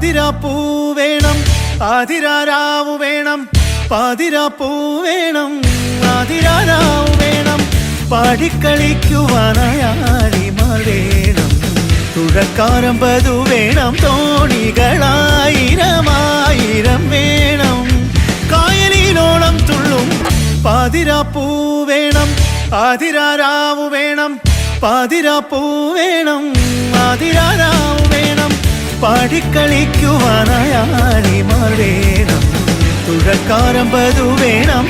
പാതിരാപ്പൂ വേണം ആതിരാരാവു വേണം പാതിരാപ്പൂ വേണം ആതിരാരാവു വേണം പാടിക്കളിക്കുവാനായാളിമാർ വേണം തുഴക്കാരമ്പതു വേണം തോണികളായിരമായിരം വേണം കായലിലോളം തുള്ളും പാതിരാപ്പൂ വേണം ആതിരാരാവു വേണം പാതിരാപ്പൂ വേണം ആതിരാരാവു വേണം പാടിക്കളിക്കുവാനായാളിമാർ വേണം തുഴക്കാരമ്പതു വേണം